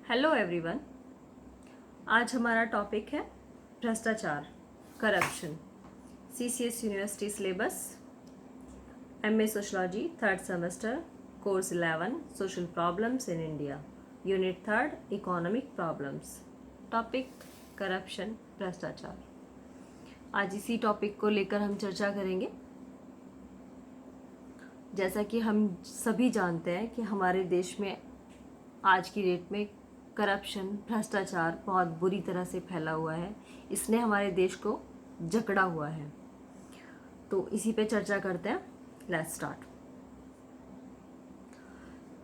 Hello everyone. आज हमारा topic है भ्रष्टाचार, corruption. CCS university syllabus, MA sociology, third semester, course 11, social problems in India, unit third, economic problems. Topic corruption, भ्रष्टाचार। आज इसी topic को लेकर हम चर्चा करेंगे। जैसा कि हम सभी जानते हैं कि हमारे देश में आज की डेट में करप्शन, भ्रष्टाचार बहुत बुरी तरह से फैला हुआ है। इसने हमारे देश को जकड़ा हुआ है। तो इसी पे चर्चा करते हैं। Let's start.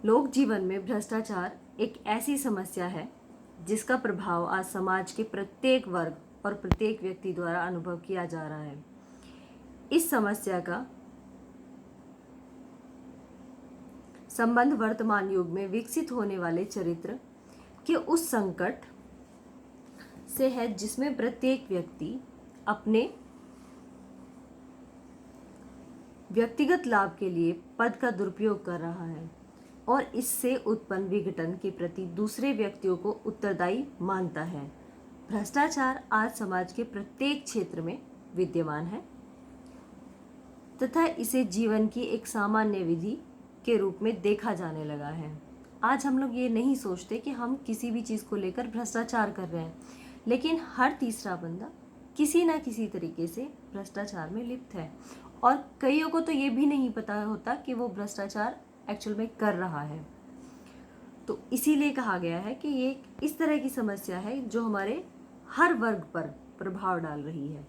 लोक जीवन में भ्रष्टाचार एक ऐसी समस्या है जिसका प्रभाव आज समाज के प्रत्येक वर्ग और प्रत्येक व्यक्ति द्वारा अनुभव किया जा रहा है। इस समस्या का संबंध वर्तमान युग में विकसित होने वाले चरित्र के उस संकट से है जिसमें प्रत्येक व्यक्ति अपने व्यक्तिगत लाभ के लिए पद का दुरुपयोग कर रहा है और इससे उत्पन्न विघटन के प्रति दूसरे व्यक्तियों को उत्तरदायी मानता है। भ्रष्टाचार आज समाज के प्रत्येक क्षेत्र में विद्यमान है तथा इसे जीवन की एक सामान्य विधि के रूप में देखा जाने लगा है। आज हम लोग ये नहीं सोचते कि हम किसी भी चीज़ को लेकर भ्रष्टाचार कर रहे हैं, लेकिन हर तीसरा बंदा किसी ना किसी तरीके से भ्रष्टाचार में लिप्त है और कईयों को तो ये भी नहीं पता होता कि वो भ्रष्टाचार एक्चुअल में कर रहा है। तो इसीलिए कहा गया है कि ये इस तरह की समस्या है जो हमारे हर वर्ग पर प्रभाव डाल रही है।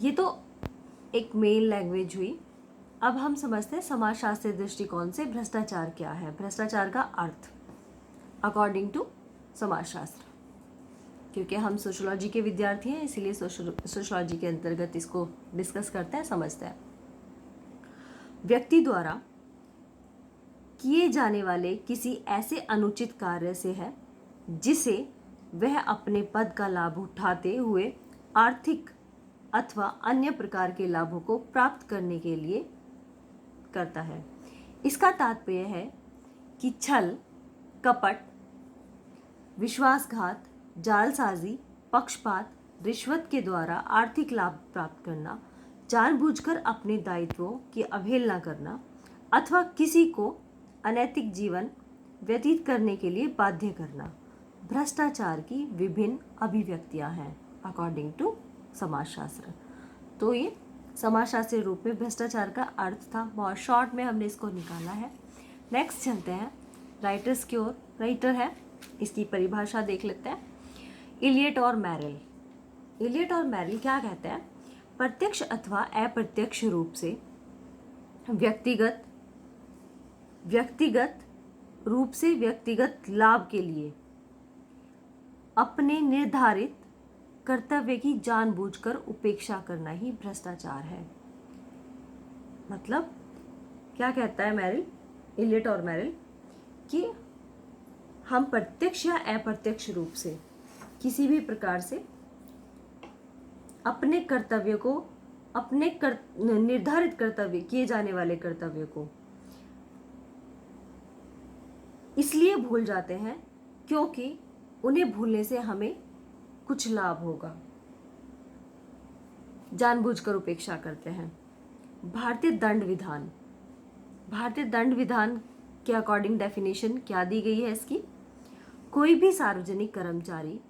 ये तो एक मेन लैंग्वेज हुई। अब हम समझते हैं समाजशास्त्रीय दृष्टिकोण से भ्रष्टाचार क्या है, भ्रष्टाचार का अर्थ अकॉर्डिंग टू समाजशास्त्र। क्योंकि हम सोशोलॉजी के विद्यार्थी हैं, इसीलिए सोशोलॉजी के अंतर्गत इसको डिस्कस करते हैं, समझते हैं। व्यक्ति द्वारा किए जाने वाले किसी ऐसे अनुचित कार्य से है जिसे वह अपने पद का लाभ उठाते हुए आर्थिक अथवा अन्य प्रकार के लाभों को प्राप्त करने के लिए करता है। इसका तात्पर्य है कि छल, कपट, विश्वासघात, जालसाजी, पक्षपात, रिश्वत के द्वारा आर्थिक लाभ प्राप्त करना, जानबूझकर अपने दायित्वों की अवहेलना करना अथवा किसी को अनैतिक जीवन व्यतीत करने के लिए बाध्य करना भ्रष्टाचार की विभिन्न अभिव्यक्तियां हैं अकॉर्डिंग टू समाजशास्त्र। तो ये समाजशास्त्रीय रूप में भ्रष्टाचार का अर्थ था। बहुत शॉर्ट में हमने इसको निकाला है। नेक्स्ट चलते हैं राइटर्स की ओर। राइटर है, इसकी परिभाषा देख लेते हैं। इलियट और मैरिल। इलियट और मैरिल क्या कहते हैं? प्रत्यक्ष अथवा अप्रत्यक्ष रूप से व्यक्तिगत लाभ के लिए अपने निर्धारित कर्तव्य की जानबूझकर उपेक्षा करना ही भ्रष्टाचार है। मतलब क्या कहता है मैरिल, इलियट और मैरिल, कि हम प्रत्यक्ष या अप्रत्यक्ष रूप से किसी भी प्रकार से अपने कर्तव्य को, निर्धारित कर्तव्य, किए जाने वाले कर्तव्य को इसलिए भूल जाते हैं क्योंकि उन्हें भूलने से हमें कुछ लाभ होगा, जानबूझकर उपेक्षा करते हैं। भारतीय दंड विधान के अकॉर्डिंग डेफिनेशन क्या दी गई है इसकी? कोई भी सार्वजनिक कर्मचारी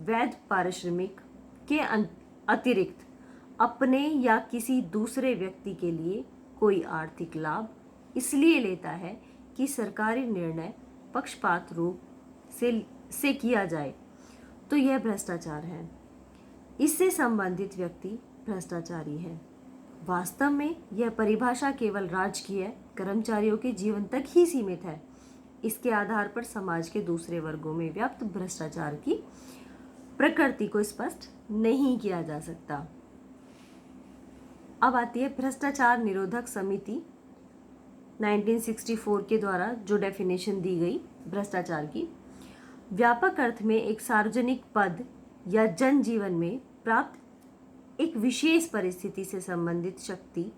वैध पारिश्रमिक के अतिरिक्त अपने या किसी दूसरे व्यक्ति के लिए कोई आर्थिक लाभ इसलिए लेता है कि सरकारी निर्णय पक्षपात रूप से किया जाए तो यह भ्रष्टाचार है। इससे संबंधित व्यक्ति भ्रष्टाचारी है। वास्तव में यह परिभाषा केवल राजकीय कर्मचारियों के जीवन तक ही सीमित है। इसके आधार पर समाज के दूसरे वर्गों में व्याप्त भ्रष्टाचार की प्रकृति को स्पष्ट नहीं किया जा सकता। अब आती है भ्रष्टाचार निरोधक समिति 1964 के द्वारा जो डेफिनेशन दी गई भ्रष्टाचार की। व्यापक अर्थ में एक सार्वजनिक पद या जनजीवन में प्राप्त एक विशेष परिस्थिति से संबंधित शक्ति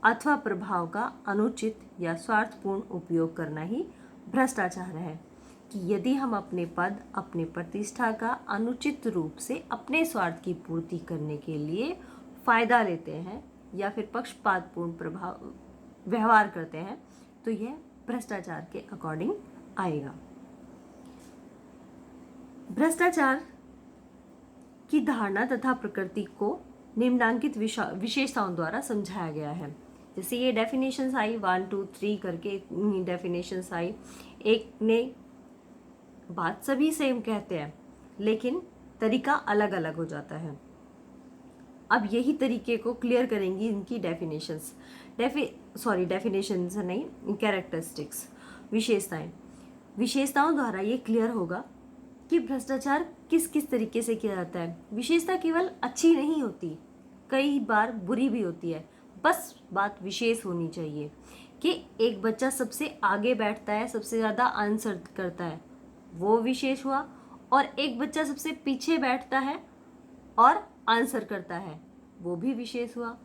अथवा प्रभाव का अनुचित या स्वार्थपूर्ण उपयोग करना ही भ्रष्टाचार है। कि यदि हम अपने पद, अपने प्रतिष्ठा का अनुचित रूप से अपने स्वार्थ की पूर्ति करने के लिए फायदा लेते हैं या फिर पक्षपातपूर्ण व्यवहार करते हैं, तो यह भ्रष्टाचार के अकॉर्डिंग आएगा। भ्रष्टाचार की धारणा तथा प्रकृति को निम्नांकित विशेषताओं द्वारा समझाया गया है। जैसे ये डेफिनेशंस आई 1 2 3 करके डेफिनेशंस आई। एक ने बात सभी सेम कहते हैं लेकिन तरीका अलग अलग हो जाता है। अब यही तरीके को क्लियर करेंगी इनकी डेफिनेशंस डेफिनेशंस नहीं, कैरेक्टरिस्टिक्स, विशेषताओं द्वारा ये क्लियर होगा कि भ्रष्टाचार किस किस तरीके से किया जाता है। विशेषता केवल अच्छी नहीं होती, कई बार बुरी भी होती है। बस बात विशेष होनी चाहिए कि एक बच्चा सबसे आगे बैठता है, सबसे ज़्यादा आंसर करता है, वो विशेष हुआ, और एक बच्चा सबसे पीछे बैठता है और आंसर करता है, वो भी विशेष हुआ।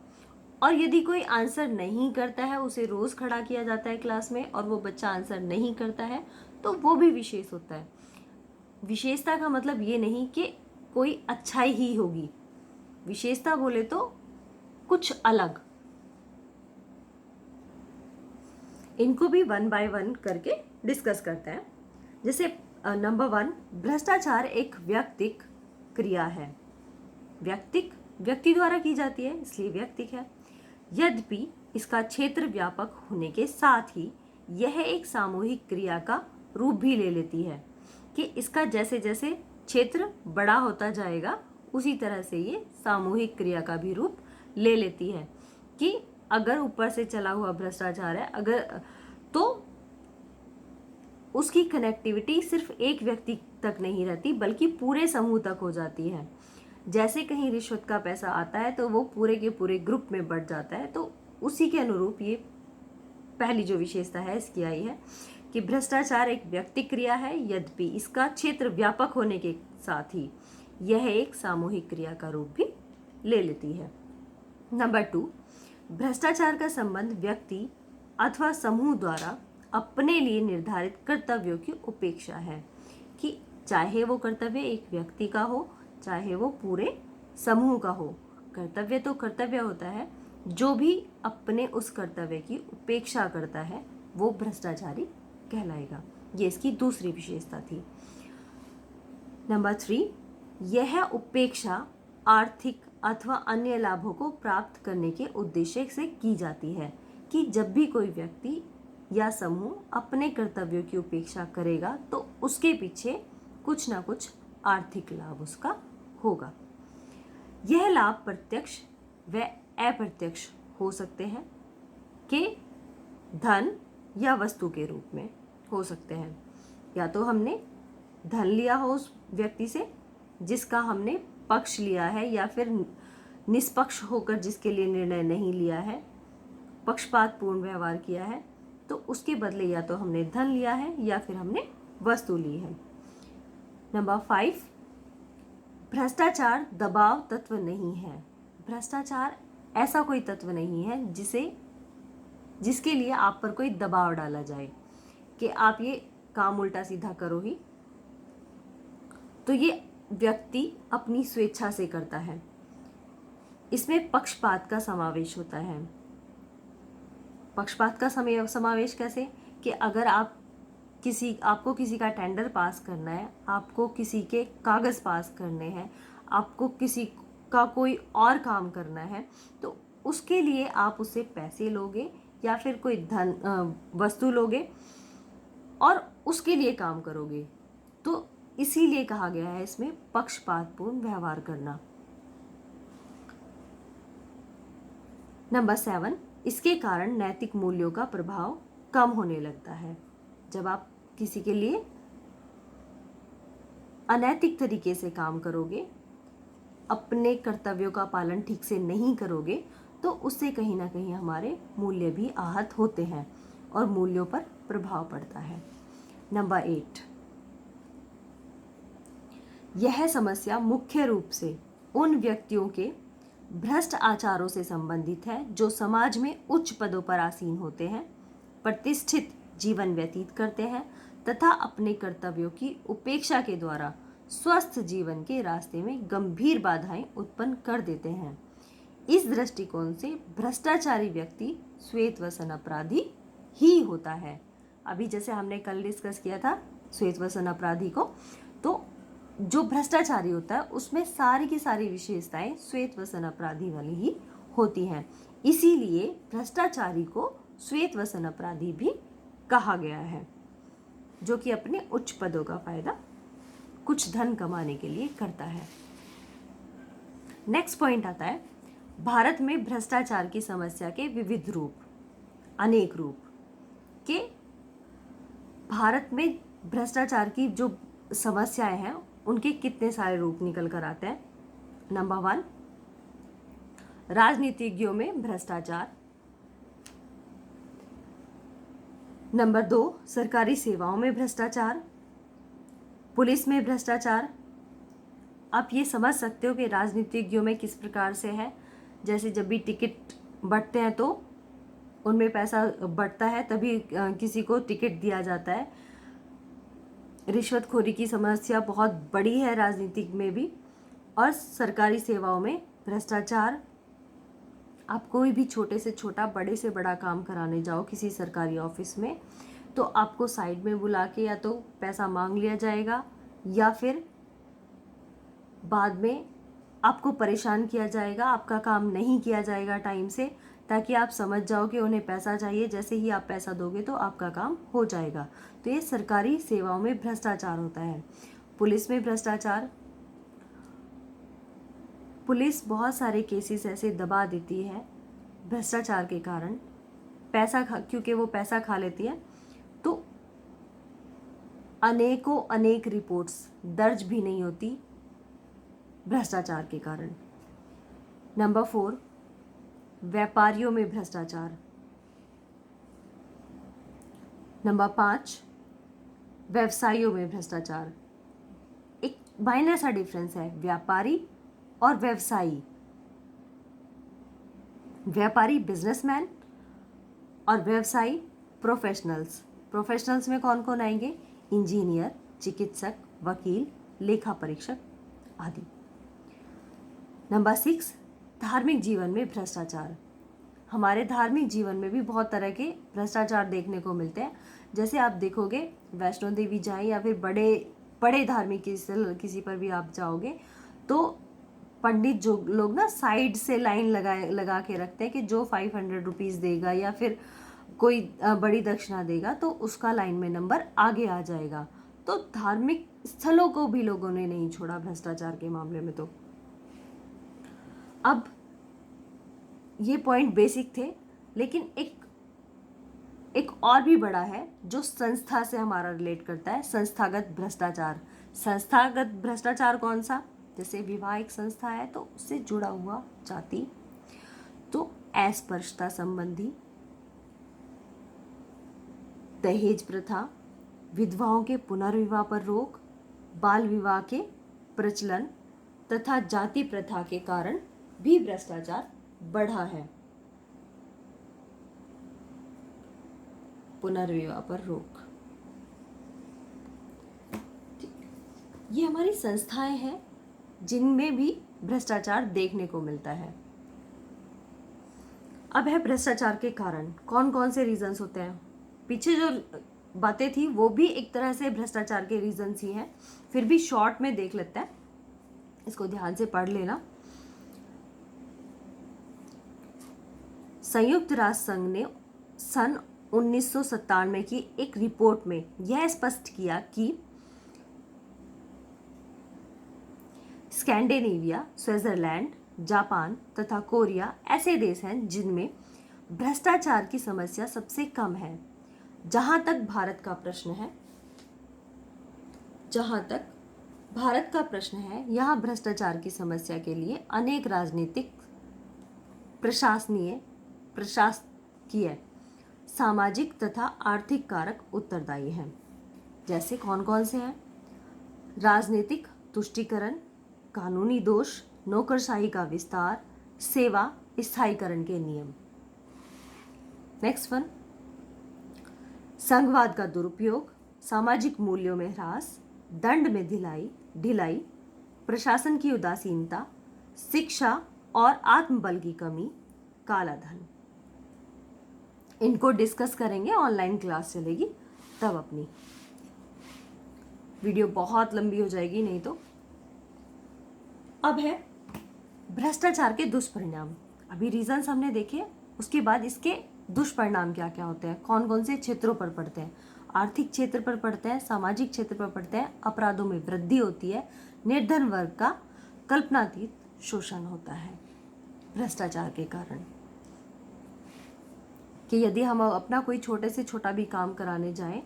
और यदि कोई आंसर नहीं करता है, उसे रोज़ खड़ा किया जाता है क्लास में और वो बच्चा आंसर नहीं करता है, तो वो भी विशेष होता है। विशेषता का मतलब ये नहीं कि कोई अच्छाई ही होगी, विशेषता बोले तो कुछ अलग। इनको भी 1 बाय 1 करके डिस्कस करते हैं। जैसे नंबर 1, भ्रष्टाचार एक व्यक्तिक क्रिया है। व्यक्ति द्वारा की जाती है इसलिए व्यक्तिक है। यद्यपि इसका क्षेत्र व्यापक होने के साथ ही यह एक सामूहिक क्रिया का रूप भी ले लेती है कि इसका जैसे जैसे क्षेत्र बड़ा होता जाएगा उसी तरह से ये सामूहिक क्रिया का भी रूप ले लेती है कि अगर ऊपर से चला हुआ भ्रष्टाचार है तो उसकी कनेक्टिविटी सिर्फ एक व्यक्ति तक नहीं रहती बल्कि पूरे समूह तक हो जाती है। जैसे कहीं रिश्वत का पैसा आता है तो वो पूरे के पूरे ग्रुप में बढ़ जाता है, तो उसी के अनुरूप ये पहली जो विशेषता है इसकी आई है कि भ्रष्टाचार एक व्यक्तिक क्रिया है, यद्यपि इसका क्षेत्र व्यापक होने के साथ ही यह एक सामूहिक क्रिया का रूप भी ले लेती है। नंबर 2, भ्रष्टाचार का संबंध व्यक्ति अथवा समूह द्वारा अपने लिए निर्धारित कर्तव्यों की उपेक्षा है कि चाहे वो कर्तव्य एक व्यक्ति का हो चाहे वो पूरे समूह का हो, कर्तव्य तो कर्तव्य होता है। जो भी अपने उस कर्तव्य की उपेक्षा करता है वो भ्रष्टाचारी कहलाएगा। ये इसकी दूसरी विशेषता थी। नंबर 3, यह उपेक्षा आर्थिक अथवा अन्य लाभों को प्राप्त करने के उद्देश्य से की जाती है कि जब भी कोई व्यक्ति या समूह अपने कर्तव्यों की उपेक्षा करेगा तो उसके पीछे कुछ ना कुछ आर्थिक लाभ उसका होगा। यह लाभ प्रत्यक्ष व अप्रत्यक्ष हो सकते हैं कि धन या वस्तु के रूप में हो सकते हैं। या तो हमने धन लिया हो उस व्यक्ति से जिसका हमने पक्ष लिया है, या फिर निष्पक्ष होकर जिसके लिए निर्णय नहीं लिया है, पक्षपातपूर्ण व्यवहार किया है, तो उसके बदले या तो हमने धन लिया है या फिर हमने वस्तु ली है। नंबर 5, भ्रष्टाचार दबाव तत्व नहीं है। भ्रष्टाचार ऐसा कोई तत्व नहीं है जिसके लिए आप पर कोई दबाव डाला जाए कि आप ये काम उल्टा सीधा करो ही। तो ये व्यक्ति अपनी स्वेच्छा से करता है। इसमें पक्षपात का समावेश होता है। पक्षपात का समावेश कैसे कि अगर आपको किसी का टेंडर पास करना है, आपको किसी के कागज़ पास करने हैं, आपको किसी का कोई और काम करना है, तो उसके लिए आप उससे पैसे लोगे या फिर कोई वस्तु लोगे और उसके लिए काम करोगे। तो इसीलिए कहा गया है इसमें पक्षपातपूर्ण व्यवहार करना। नंबर 7, इसके कारण नैतिक मूल्यों का प्रभाव कम होने लगता है। जब आप किसी के लिए अनैतिक तरीके से काम करोगे, अपने कर्तव्यों का पालन ठीक से नहीं करोगे, तो उससे कहीं ना कहीं हमारे मूल्य भी आहत होते हैं और मूल्यों पर प्रभाव पड़ता है। नंबर 8, यह समस्या मुख्य रूप से उन व्यक्तियों के भ्रष्ट आचारों से संबंधित है जो समाज में उच्च पदों पर आसीन होते हैं, प्रतिष्ठित जीवन व्यतीत करते हैं तथा अपने कर्तव्यों की उपेक्षा के द्वारा स्वस्थ जीवन के रास्ते में गंभीर बाधाएं उत्पन्न कर देते हैं। इस दृष्टिकोण से भ्रष्टाचारी व्यक्ति श्वेतवसन अपराधी ही होता है। अभी जैसे हमने कल डिस्कस किया था श्वेतवसन अपराधी को, तो जो भ्रष्टाचारी होता है उसमें सारी की सारी विशेषताएं श्वेतवसन अपराधी वाली ही होती हैं। इसीलिए भ्रष्टाचारी को श्वेतवसन अपराधी भी कहा गया है, जो कि अपने उच्च पदों का फायदा कुछ धन कमाने के लिए करता है। नेक्स्ट पॉइंट आता है, भारत में भ्रष्टाचार की समस्या के विविध रूप, अनेक रूप के। भारत में भ्रष्टाचार की जो समस्याएं हैं उनके कितने सारे रूप निकल कर आते हैं। नंबर 1, राजनीतिज्ञों में भ्रष्टाचार। नंबर 2, सरकारी सेवाओं में भ्रष्टाचार, पुलिस में भ्रष्टाचार। आप ये समझ सकते हो कि राजनीतिज्ञों में किस प्रकार से है। जैसे जब भी टिकट बंटते हैं तो उनमें पैसा बंटता है, तभी किसी को टिकट दिया जाता है। रिश्वतखोरी की समस्या बहुत बड़ी है राजनीतिक में भी। और सरकारी सेवाओं में भ्रष्टाचार, आप कोई भी छोटे से छोटा बड़े से बड़ा काम कराने जाओ किसी सरकारी ऑफिस में, तो आपको साइड में बुला के या तो पैसा मांग लिया जाएगा या फिर बाद में आपको परेशान किया जाएगा, आपका काम नहीं किया जाएगा टाइम से, ताकि आप समझ जाओ कि उन्हें पैसा चाहिए। जैसे ही आप पैसा दोगे तो आपका काम हो जाएगा। तो ये सरकारी सेवाओं में भ्रष्टाचार होता है। पुलिस में भ्रष्टाचार, पुलिस बहुत सारे केसेस ऐसे दबा देती है भ्रष्टाचार के कारण, क्योंकि वो पैसा खा लेती है, तो अनेक रिपोर्ट्स दर्ज भी नहीं होती भ्रष्टाचार के कारण। नंबर 4, व्यापारियों में भ्रष्टाचार। नंबर 5, व्यवसायियों में भ्रष्टाचार। एक माइनर सा डिफरेंस है व्यापारी और व्यवसायी। व्यापारी बिजनेसमैन और व्यवसायी प्रोफेशनल्स। प्रोफेशनल्स में कौन कौन आएंगे? इंजीनियर, चिकित्सक, वकील, लेखा परीक्षक आदि। नंबर 6, धार्मिक जीवन में भ्रष्टाचार। हमारे धार्मिक जीवन में भी बहुत तरह के भ्रष्टाचार देखने को मिलते हैं। जैसे आप देखोगे वैष्णो देवी जाएं या फिर बड़े धार्मिक किसी पर भी आप जाओगे, तो पंडित जो लोग ना साइड से लाइन लगा के रखते हैं कि जो 500 रुपीज़ देगा या फिर कोई बड़ी दक्षिणा देगा तो उसका लाइन में नंबर आगे आ जाएगा। तो धार्मिक स्थलों को भी लोगों ने नहीं छोड़ा भ्रष्टाचार के मामले में। तो अब ये पॉइंट बेसिक थे, लेकिन एक और भी बड़ा है जो संस्था से हमारा रिलेट करता है, संस्थागत भ्रष्टाचार। संस्थागत भ्रष्टाचार कौन सा? जैसे विवाह एक संस्था है तो उससे जुड़ा हुआ जाति, तो अस्पृश्यता संबंधी, दहेज प्रथा, विधवाओं के पुनर्विवाह पर रोक, बाल विवाह के प्रचलन तथा जाति प्रथा के कारण भी भ्रष्टाचार बढ़ा है। पुनर्विवाह पर रोक, ये हमारी संस्थाएं हैं जिनमें भी भ्रष्टाचार देखने को मिलता है। अब है भ्रष्टाचार के कारण कौन कौन से रीजंस होते हैं। पीछे जो बातें थी वो भी एक तरह से भ्रष्टाचार के रीजंस ही हैं, फिर भी शॉर्ट में देख लेते हैं, इसको ध्यान से पढ़ लेना। संयुक्त राष्ट्र संघ ने सन 1997 की एक रिपोर्ट में यह स्पष्ट किया कि स्कैंडिनेविया, स्विट्जरलैंड, जापान तथा कोरिया ऐसे देश हैं जिनमें भ्रष्टाचार की समस्या सबसे कम है। जहां तक भारत का प्रश्न है, यहाँ भ्रष्टाचार की समस्या के लिए अनेक राजनीतिक, प्रशासकीय, सामाजिक तथा आर्थिक कारक उत्तरदायी हैं। जैसे कौन कौन से हैं? राजनीतिक तुष्टीकरण, कानूनी दोष, नौकरशाही का विस्तार, सेवा स्थायीकरण के नियम। नेक्स्ट वन, संघवाद का दुरुपयोग, सामाजिक मूल्यों में ह्रास, दंड में ढिलाई, प्रशासन की उदासीनता, शिक्षा और आत्मबल की कमी, काला धन। इनको डिस्कस करेंगे, ऑनलाइन क्लास चलेगी तब अपनी। वीडियो बहुत लंबी हो जाएगी नहीं तो। अब है भ्रष्टाचार के दुष्परिणाम। अभी रीजंस हमने देखे, उसके बाद इसके दुष्परिणाम क्या क्या होते हैं, कौन कौन से क्षेत्रों पर पड़ते हैं। आर्थिक क्षेत्र पर पड़ते हैं, सामाजिक क्षेत्र पर पड़ते हैं, अपराधों में वृद्धि होती है, निर्धन वर्ग का कल्पनातीत शोषण होता है भ्रष्टाचार के कारण। कि यदि हम अपना कोई छोटे से छोटा भी काम कराने जाएं,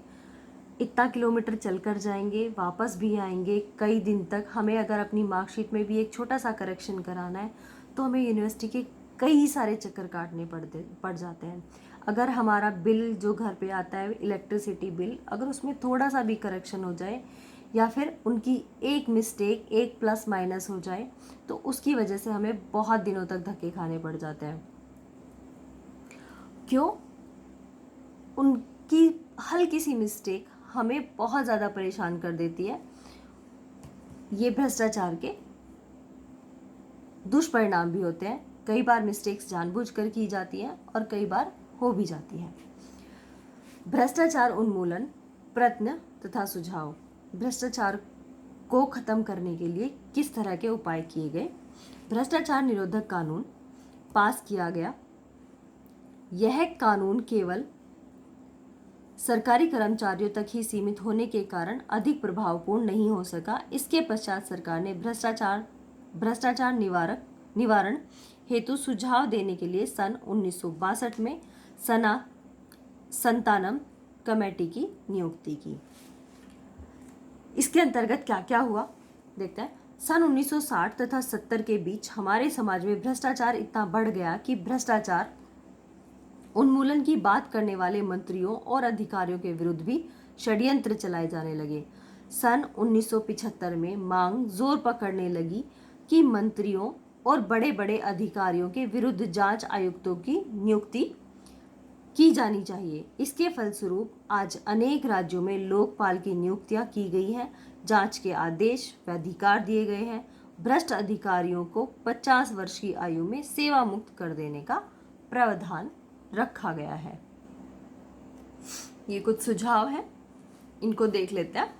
इतना किलोमीटर चलकर जाएंगे, वापस भी आएंगे कई दिन तक। हमें अगर अपनी मार्कशीट में भी एक छोटा सा करेक्शन कराना है तो हमें यूनिवर्सिटी के कई सारे चक्कर काटने पड़ जाते हैं। अगर हमारा बिल जो घर पे आता है, इलेक्ट्रिसिटी बिल, अगर उसमें थोड़ा सा भी करेक्शन हो जाए या फिर उनकी एक मिस्टेक, एक प्लस माइनस हो जाए, तो उसकी वजह से हमें बहुत दिनों तक धक्के खाने पड़ जाते हैं। क्यों? उनकी हल्की सी मिस्टेक हमें बहुत ज़्यादा परेशान कर देती है। ये भ्रष्टाचार के दुष्परिणाम भी होते हैं। कई बार मिस्टेक्स जानबूझकर की जाती हैं और कई बार हो भी जाती हैं। भ्रष्टाचार उन्मूलन, प्रयत्न तथा सुझाव। भ्रष्टाचार को खत्म करने के लिए किस तरह के उपाय किए गए। भ्रष्टाचार निरोधक कानून पास किया गया। यह कानून केवल सरकारी कर्मचारियों तक ही सीमित होने के कारण अधिक प्रभावपूर्ण नहीं हो सका। इसके पश्चात सरकार ने भ्रष्टाचार निवारण हेतु सुझाव देने के लिए सन 1962 में संतानम कमेटी की नियुक्ति की। इसके अंतर्गत क्या क्या हुआ देखते हैं। सन 1960 तथा 70 के बीच हमारे समाज में भ्रष्टाचार इतना बढ़ गया कि भ्रष्टाचार उन्मूलन की बात करने वाले मंत्रियों और अधिकारियों के विरुद्ध भी षड्यंत्र चलाए जाने लगे। सन 1975 में मांग जोर पकड़ने लगी कि मंत्रियों और बड़े बड़े अधिकारियों के विरुद्ध जांच आयुक्तों की नियुक्ति की जानी चाहिए। इसके फलस्वरूप आज अनेक राज्यों में लोकपाल की नियुक्तियां की गई हैं, जांच के आदेश व अधिकार दिए गए हैं। भ्रष्ट अधिकारियों को 50 वर्ष की आयु में सेवा मुक्त कर देने का प्रावधान रखा गया है। ये कुछ सुझाव हैं, इनको देख लेते हैं।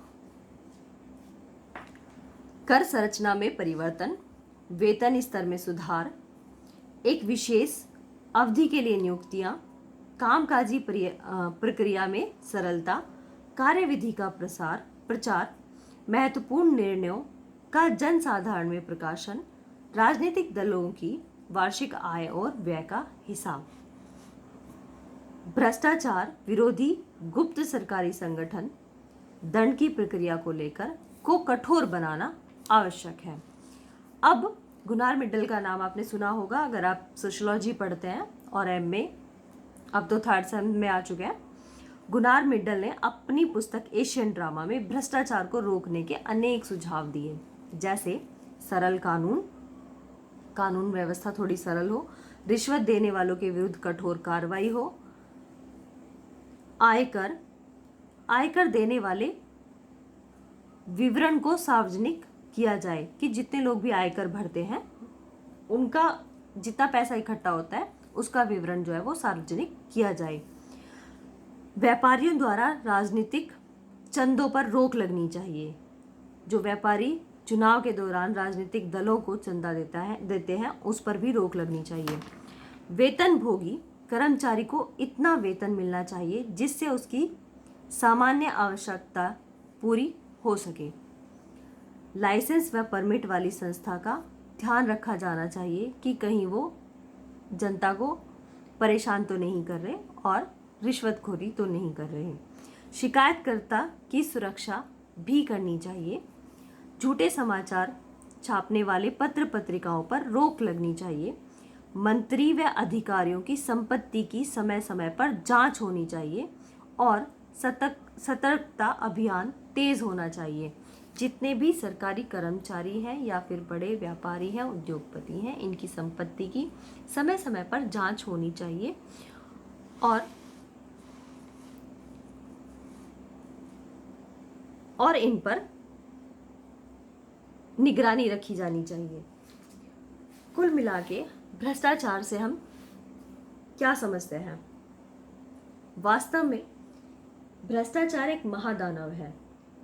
कर संरचना में परिवर्तन, वेतन स्तर में सुधार, एक विशेष अवधि के लिए नियुक्तियां, कामकाजी प्रक्रिया में सरलता, कार्यविधि का प्रचार, महत्वपूर्ण निर्णयों का जनसाधारण में प्रकाशन, राजनीतिक दलों की वार्षिक आय और व्यय का हिसाब। भ्रष्टाचार विरोधी गुप्त सरकारी संगठन दंड की प्रक्रिया को लेकर को कठोर बनाना आवश्यक है। अब गुनार मित्तल का नाम आपने सुना होगा अगर आप सोशियोलॉजी पढ़ते हैं और एमए, अब तो थर्ड सेम में आ चुके हैं। गुनार मित्तल ने अपनी पुस्तक एशियन ड्रामा में भ्रष्टाचार को रोकने के अनेक सुझाव दिए, जैसे सरल कानून व्यवस्था थोड़ी सरल हो, रिश्वत देने वालों के विरुद्ध कठोर कार्रवाई हो, आयकर देने वाले विवरण को सार्वजनिक किया जाए कि जितने लोग भी आयकर भरते हैं उनका जितना पैसा इकट्ठा होता है उसका विवरण जो है वो सार्वजनिक किया जाए। व्यापारियों द्वारा राजनीतिक चंदों पर रोक लगनी चाहिए। जो व्यापारी चुनाव के दौरान राजनीतिक दलों को चंदा देते हैं उस पर भी रोक लगनी चाहिए। वेतनभोगी कर्मचारी को इतना वेतन मिलना चाहिए जिससे उसकी सामान्य आवश्यकता पूरी हो सके। लाइसेंस व परमिट वाली संस्था का ध्यान रखा जाना चाहिए कि कहीं वो जनता को परेशान तो नहीं कर रहे और रिश्वतखोरी तो नहीं कर रहे। शिकायतकर्ता की सुरक्षा भी करनी चाहिए। झूठे समाचार छापने वाले पत्र पत्रिकाओं पर रोक लगनी चाहिए। मंत्री व अधिकारियों की संपत्ति की समय समय पर जांच होनी चाहिए और सतर्कता अभियान तेज होना चाहिए। जितने भी सरकारी कर्मचारी हैं या फिर बड़े व्यापारी हैं, उद्योगपति हैं, इनकी संपत्ति की समय समय पर जांच होनी चाहिए और और इन पर निगरानी रखी जानी चाहिए। कुल मिला के भ्रष्टाचार से हम क्या समझते हैं? वास्तव में भ्रष्टाचार एक महादानव है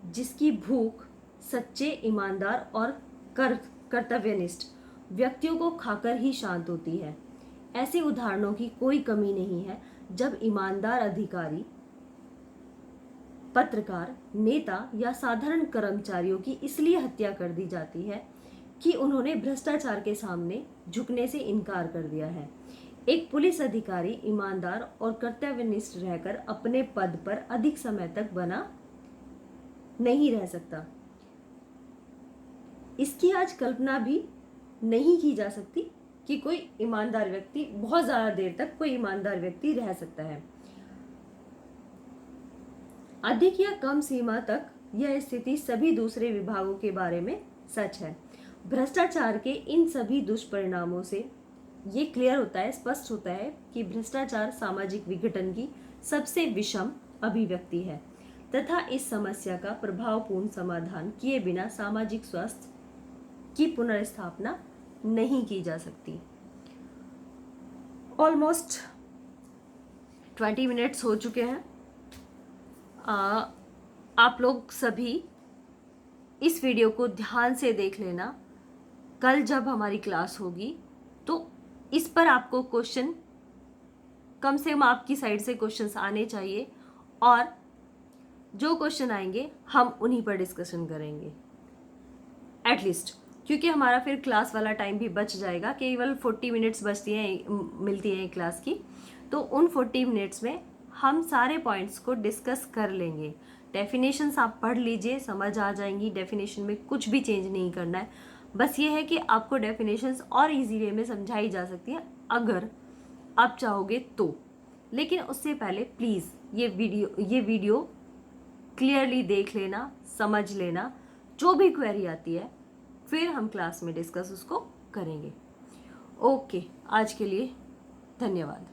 जिसकी भूख सच्चे, ईमानदार और कर्तव्यनिष्ठ व्यक्तियों को खाकर ही शांत होती है। ऐसे उदाहरणों की कोई कमी नहीं है जब ईमानदार अधिकारी, पत्रकार, नेता या साधारण कर्मचारियों की इसलिए हत्या कर दी जाती है कि उन्होंने भ्रष्टाचार के सामने झुकने से इनकार कर दिया है। एक पुलिस अधिकारी ईमानदार और कर्तव्यनिष्ठ रहकर अपने पद पर अधिक समय तक बना नहीं रह सकता। इसकी आज कल्पना भी नहीं की जा सकती कि कोई ईमानदार व्यक्ति बहुत ज्यादा देर तक कोई ईमानदार व्यक्ति रह सकता है। अधिक या कम सीमा तक यह स्थिति सभी दूसरे विभागों के बारे में सच है। भ्रष्टाचार के इन सभी दुष्परिणामों से ये क्लियर होता है, स्पष्ट होता है कि भ्रष्टाचार सामाजिक विघटन की सबसे विषम अभिव्यक्ति है तथा इस समस्या का प्रभावपूर्ण समाधान किए बिना सामाजिक स्वास्थ्य की पुनर्स्थापना नहीं की जा सकती। ऑलमोस्ट 20 मिनट्स हो चुके हैं। आप लोग सभी इस वीडियो को ध्यान से देख लेना। कल जब हमारी क्लास होगी तो इस पर आपको क्वेश्चन, कम से कम आपकी साइड से क्वेश्चंस आने चाहिए और जो क्वेश्चन आएंगे हम उन्हीं पर डिस्कशन करेंगे एटलीस्ट, क्योंकि हमारा फिर क्लास वाला टाइम भी बच जाएगा। केवल 40 मिनट्स मिलती हैं क्लास की, तो उन 40 मिनट्स में हम सारे पॉइंट्स को डिस्कस कर लेंगे। डेफिनेशंस आप पढ़ लीजिए, समझ आ जाएंगी। डेफिनेशन में कुछ भी चेंज नहीं करना है, बस ये है कि आपको डेफिनेशंस और इजी वे में समझाई जा सकती है अगर आप चाहोगे तो। लेकिन उससे पहले प्लीज़ ये वीडियो क्लियरली देख लेना, समझ लेना। जो भी क्वेरी आती है फिर हम क्लास में डिस्कस उसको करेंगे। ओके, आज के लिए धन्यवाद।